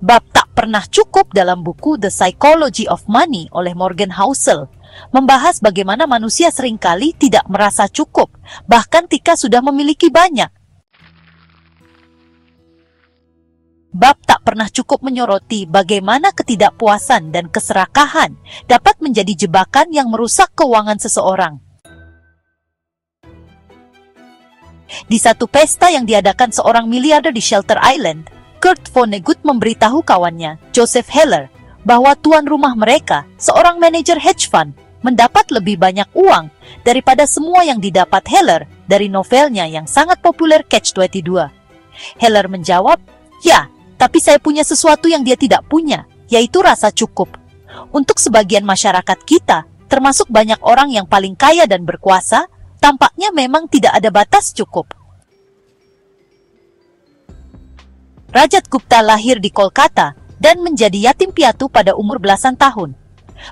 Bab tak pernah cukup dalam buku The Psychology of Money oleh Morgan Housel membahas bagaimana manusia seringkali tidak merasa cukup, bahkan ketika sudah memiliki banyak. Bab tak pernah cukup menyoroti bagaimana ketidakpuasan dan keserakahan dapat menjadi jebakan yang merusak keuangan seseorang. Di satu pesta yang diadakan seorang miliarder di Shelter Island, Kurt Vonnegut memberitahu kawannya, Joseph Heller, bahwa tuan rumah mereka, seorang manajer hedge fund, mendapat lebih banyak uang daripada semua yang didapat Heller dari novelnya yang sangat populer Catch-22. Heller menjawab, "Ya, tapi saya punya sesuatu yang dia tidak punya, yaitu rasa cukup. Untuk sebagian masyarakat kita, termasuk banyak orang yang paling kaya dan berkuasa, tampaknya memang tidak ada batas cukup." Rajat Gupta lahir di Kolkata dan menjadi yatim piatu pada umur belasan tahun.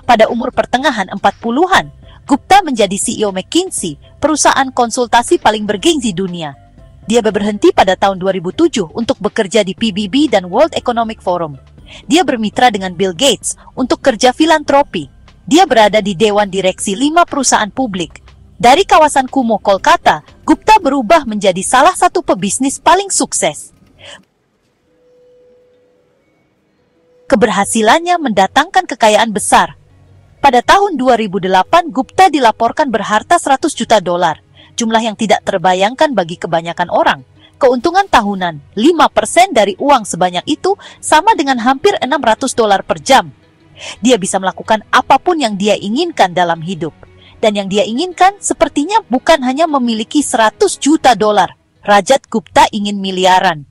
Pada umur pertengahan 40-an, Gupta menjadi CEO McKinsey, perusahaan konsultasi paling bergengsi dunia. Dia berhenti pada tahun 2007 untuk bekerja di PBB dan World Economic Forum. Dia bermitra dengan Bill Gates untuk kerja filantropi. Dia berada di dewan direksi 5 perusahaan publik. Dari kawasan kumuh Kolkata, Gupta berubah menjadi salah satu pebisnis paling sukses. Keberhasilannya mendatangkan kekayaan besar. Pada tahun 2008, Gupta dilaporkan berharta 100 juta dolar, jumlah yang tidak terbayangkan bagi kebanyakan orang. Keuntungan tahunan, 5% dari uang sebanyak itu sama dengan hampir 600 dolar per jam. Dia bisa melakukan apapun yang dia inginkan dalam hidup. Dan yang dia inginkan sepertinya bukan hanya memiliki 100 juta dolar. Rajat Gupta ingin miliaran.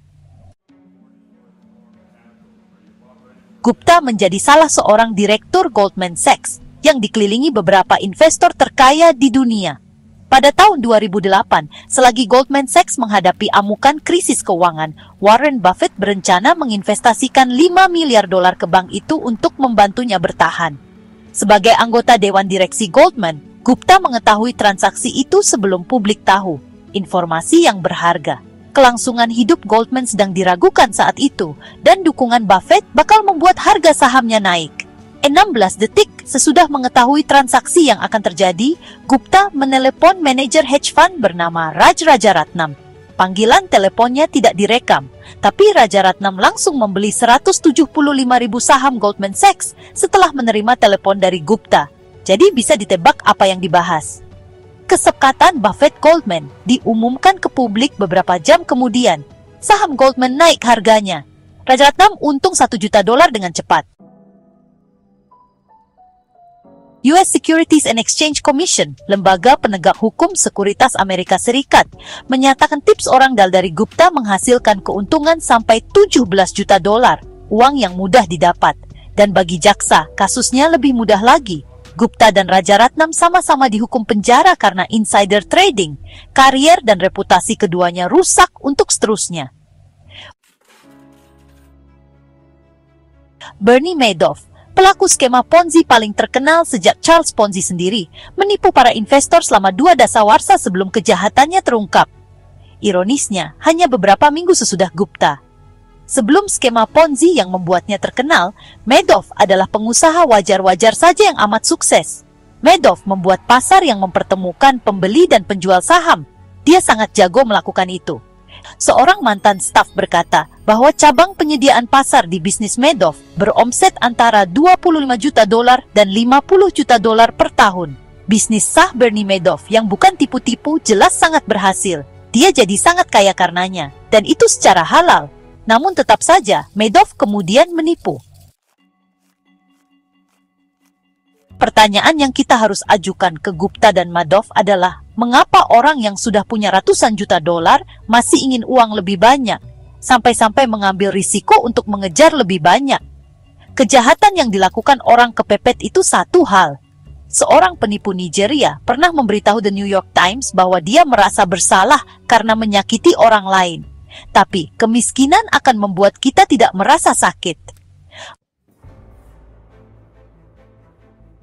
Gupta menjadi salah seorang direktur Goldman Sachs yang dikelilingi beberapa investor terkaya di dunia. Pada tahun 2008, selagi Goldman Sachs menghadapi amukan krisis keuangan, Warren Buffett berencana menginvestasikan 5 miliar dolar ke bank itu untuk membantunya bertahan. Sebagai anggota Dewan Direksi Goldman, Gupta mengetahui transaksi itu sebelum publik tahu. Informasi yang berharga. Kelangsungan hidup Goldman sedang diragukan saat itu, dan dukungan Buffett bakal membuat harga sahamnya naik. 16 detik sesudah mengetahui transaksi yang akan terjadi, Gupta menelepon manajer hedge fund bernama Raj Rajaratnam. Panggilan teleponnya tidak direkam, tapi Rajaratnam langsung membeli 175.000 saham Goldman Sachs setelah menerima telepon dari Gupta. Jadi bisa ditebak apa yang dibahas. Kesepakatan Buffett-Goldman diumumkan ke publik beberapa jam kemudian. Saham Goldman naik harganya. Rajaratnam untung 1 juta dolar dengan cepat. US Securities and Exchange Commission, lembaga penegak hukum sekuritas Amerika Serikat, menyatakan tips orang dari Gupta menghasilkan keuntungan sampai 17 juta dolar, uang yang mudah didapat. Dan bagi jaksa, kasusnya lebih mudah lagi. Gupta dan Rajaratnam sama-sama dihukum penjara karena insider trading. Karier dan reputasi keduanya rusak untuk seterusnya. Bernie Madoff, pelaku skema Ponzi paling terkenal sejak Charles Ponzi sendiri, menipu para investor selama 2 dasawarsa sebelum kejahatannya terungkap. Ironisnya, hanya beberapa minggu sesudah Gupta. Sebelum skema Ponzi yang membuatnya terkenal, Madoff adalah pengusaha wajar-wajar saja yang amat sukses. Madoff membuat pasar yang mempertemukan pembeli dan penjual saham. Dia sangat jago melakukan itu. Seorang mantan staf berkata bahwa cabang penyediaan pasar di bisnis Madoff beromset antara 25 juta dolar dan 50 juta dolar per tahun. Bisnis sah Bernie Madoff yang bukan tipu-tipu jelas sangat berhasil. Dia jadi sangat kaya karenanya, dan itu secara halal. Namun tetap saja, Madoff kemudian menipu. Pertanyaan yang kita harus ajukan ke Gupta dan Madoff adalah, mengapa orang yang sudah punya ratusan juta dolar masih ingin uang lebih banyak, sampai-sampai mengambil risiko untuk mengejar lebih banyak? Kejahatan yang dilakukan orang kepepet itu satu hal. Seorang penipu Nigeria pernah memberitahu The New York Times bahwa dia merasa bersalah karena menyakiti orang lain. Tapi kemiskinan akan membuat kita tidak merasa sakit.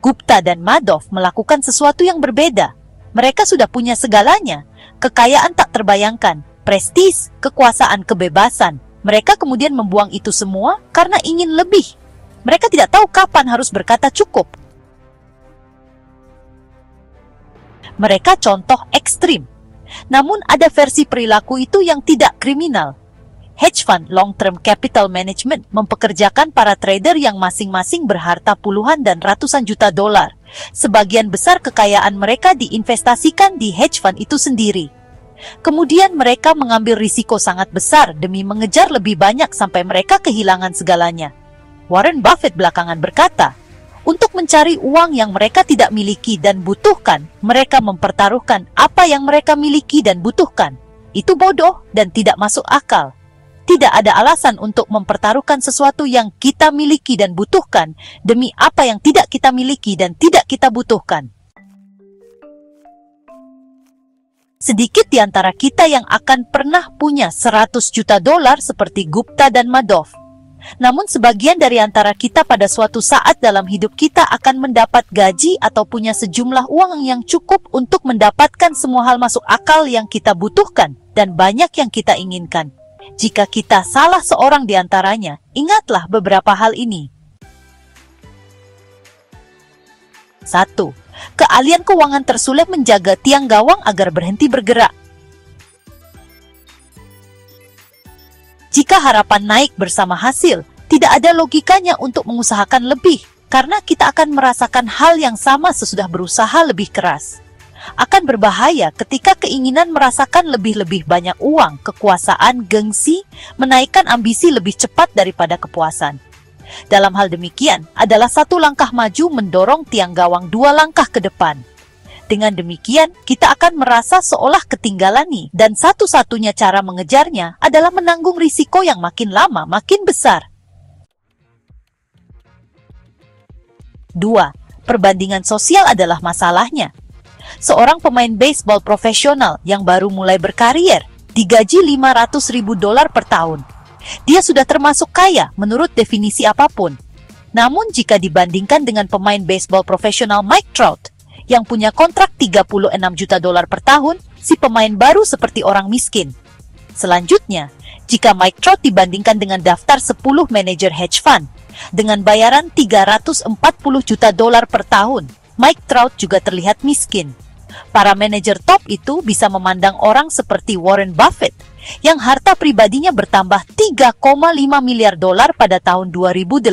Gupta dan Madoff melakukan sesuatu yang berbeda. Mereka sudah punya segalanya, kekayaan tak terbayangkan, prestis, kekuasaan, kebebasan. Mereka kemudian membuang itu semua karena ingin lebih. Mereka tidak tahu kapan harus berkata cukup. Mereka contoh ekstrim. Namun ada versi perilaku itu yang tidak kriminal. Hedge fund long-term capital management mempekerjakan para trader yang masing-masing berharta puluhan dan ratusan juta dolar. Sebagian besar kekayaan mereka diinvestasikan di hedge fund itu sendiri. Kemudian mereka mengambil risiko sangat besar demi mengejar lebih banyak sampai mereka kehilangan segalanya. Warren Buffett belakangan berkata, untuk mencari uang yang mereka tidak miliki dan butuhkan, mereka mempertaruhkan apa yang mereka miliki dan butuhkan. Itu bodoh dan tidak masuk akal. Tidak ada alasan untuk mempertaruhkan sesuatu yang kita miliki dan butuhkan demi apa yang tidak kita miliki dan tidak kita butuhkan. Sedikit di antara kita yang akan pernah punya 100 juta dolar seperti Gupta dan Madoff. Namun sebagian dari antara kita pada suatu saat dalam hidup kita akan mendapat gaji atau punya sejumlah uang yang cukup untuk mendapatkan semua hal masuk akal yang kita butuhkan dan banyak yang kita inginkan. Jika kita salah seorang di antaranya, ingatlah beberapa hal ini. 1. Keahlian keuangan tersulit menjaga tiang gawang agar berhenti bergerak. Jika harapan naik bersama hasil, tidak ada logikanya untuk mengusahakan lebih, karena kita akan merasakan hal yang sama sesudah berusaha lebih keras. Akan berbahaya ketika keinginan merasakan lebih-lebih banyak uang, kekuasaan, gengsi, menaikkan ambisi lebih cepat daripada kepuasan. Dalam hal demikian, adalah satu langkah maju mendorong tiang gawang 2 langkah ke depan. Dengan demikian, kita akan merasa seolah ketinggalan nih, dan satu-satunya cara mengejarnya adalah menanggung risiko yang makin lama makin besar. 2. Perbandingan sosial adalah masalahnya. Seorang pemain baseball profesional yang baru mulai berkarir digaji 500.000 dolar per tahun. Dia sudah termasuk kaya menurut definisi apapun. Namun jika dibandingkan dengan pemain baseball profesional Mike Trout yang punya kontrak 36 juta dolar per tahun, si pemain baru seperti orang miskin. Selanjutnya, jika Mike Trout dibandingkan dengan daftar 10 manajer hedge fund dengan bayaran 340 juta dolar per tahun, Mike Trout juga terlihat miskin. Para manajer top itu bisa memandang orang seperti Warren Buffett yang harta pribadinya bertambah 3,5 miliar dolar pada tahun 2018.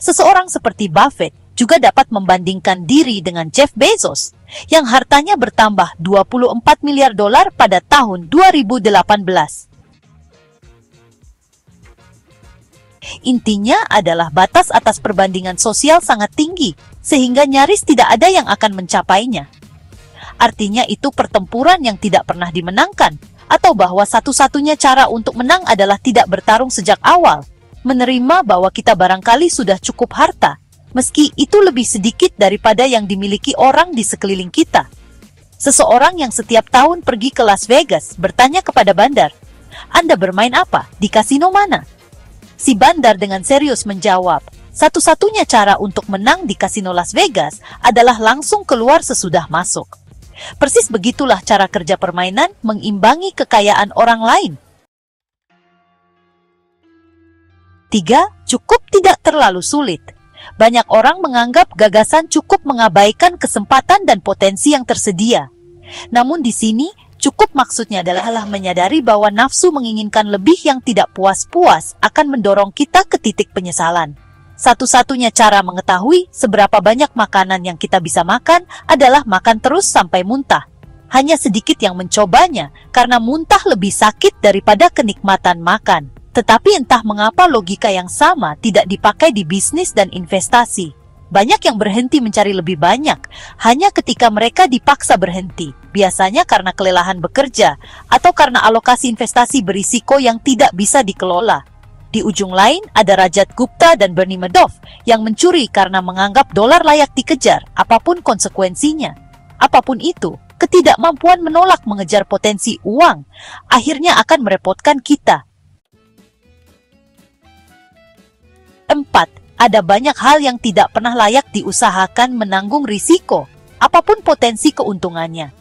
Seseorang seperti Buffett juga dapat membandingkan diri dengan Jeff Bezos yang hartanya bertambah 24 miliar dolar pada tahun 2018. Intinya adalah batas atas perbandingan sosial sangat tinggi, sehingga nyaris tidak ada yang akan mencapainya. Artinya itu pertempuran yang tidak pernah dimenangkan, atau bahwa satu-satunya cara untuk menang adalah tidak bertarung sejak awal, menerima bahwa kita barangkali sudah cukup harta, meski itu lebih sedikit daripada yang dimiliki orang di sekeliling kita. Seseorang yang setiap tahun pergi ke Las Vegas bertanya kepada bandar, "Anda bermain apa? Di kasino mana?" Si bandar dengan serius menjawab, "Satu-satunya cara untuk menang di kasino Las Vegas adalah langsung keluar sesudah masuk." Persis begitulah cara kerja permainan mengimbangi kekayaan orang lain. 3. Cukup tidak terlalu sulit. Banyak orang menganggap gagasan cukup mengabaikan kesempatan dan potensi yang tersedia. Namun di sini, cukup maksudnya adalah menyadari bahwa nafsu menginginkan lebih yang tidak puas-puas akan mendorong kita ke titik penyesalan. Satu-satunya cara mengetahui seberapa banyak makanan yang kita bisa makan adalah makan terus sampai muntah. Hanya sedikit yang mencobanya karena muntah lebih sakit daripada kenikmatan makan. Tetapi entah mengapa logika yang sama tidak dipakai di bisnis dan investasi. Banyak yang berhenti mencari lebih banyak hanya ketika mereka dipaksa berhenti. Biasanya karena kelelahan bekerja atau karena alokasi investasi berisiko yang tidak bisa dikelola. Di ujung lain ada Rajat Gupta dan Bernie Madoff yang mencuri karena menganggap dolar layak dikejar apapun konsekuensinya. Apapun itu, ketidakmampuan menolak mengejar potensi uang akhirnya akan merepotkan kita. 4. Ada banyak hal yang tidak pernah layak diusahakan menanggung risiko, apapun potensi keuntungannya.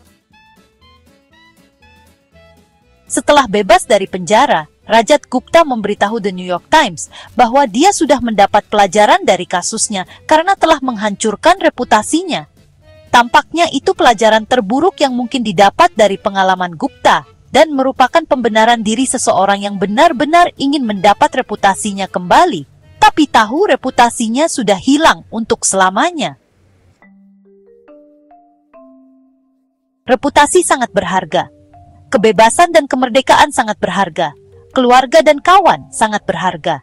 Setelah bebas dari penjara, Rajat Gupta memberitahu The New York Times bahwa dia sudah mendapat pelajaran dari kasusnya karena telah menghancurkan reputasinya. Tampaknya itu pelajaran terburuk yang mungkin didapat dari pengalaman Gupta dan merupakan pembenaran diri seseorang yang benar-benar ingin mendapat reputasinya kembali, tapi tahu reputasinya sudah hilang untuk selamanya. Reputasi sangat berharga. Kebebasan dan kemerdekaan sangat berharga. Keluarga dan kawan sangat berharga.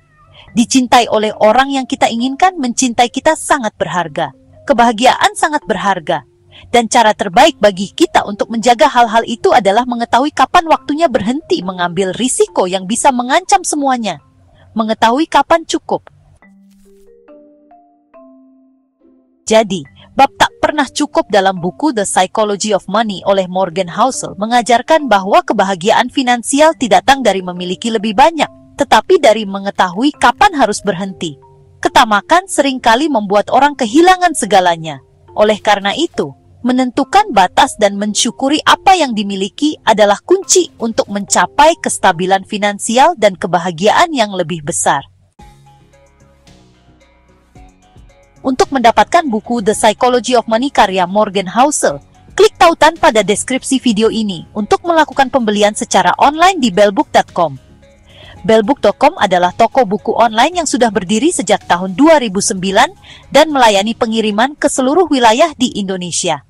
Dicintai oleh orang yang kita inginkan mencintai kita sangat berharga. Kebahagiaan sangat berharga. Dan cara terbaik bagi kita untuk menjaga hal-hal itu adalah mengetahui kapan waktunya berhenti mengambil risiko yang bisa mengancam semuanya. Mengetahui kapan cukup. Jadi, bab tak pernah cukup dalam buku The Psychology of Money oleh Morgan Housel mengajarkan bahwa kebahagiaan finansial tidak datang dari memiliki lebih banyak, tetapi dari mengetahui kapan harus berhenti. Ketamakan seringkali membuat orang kehilangan segalanya. Oleh karena itu, menentukan batas dan mensyukuri apa yang dimiliki adalah kunci untuk mencapai kestabilan finansial dan kebahagiaan yang lebih besar. Untuk mendapatkan buku The Psychology of Money karya Morgan Housel, klik tautan pada deskripsi video ini untuk melakukan pembelian secara online di bellbook.com. Bellbook.com adalah toko buku online yang sudah berdiri sejak tahun 2009 dan melayani pengiriman ke seluruh wilayah di Indonesia.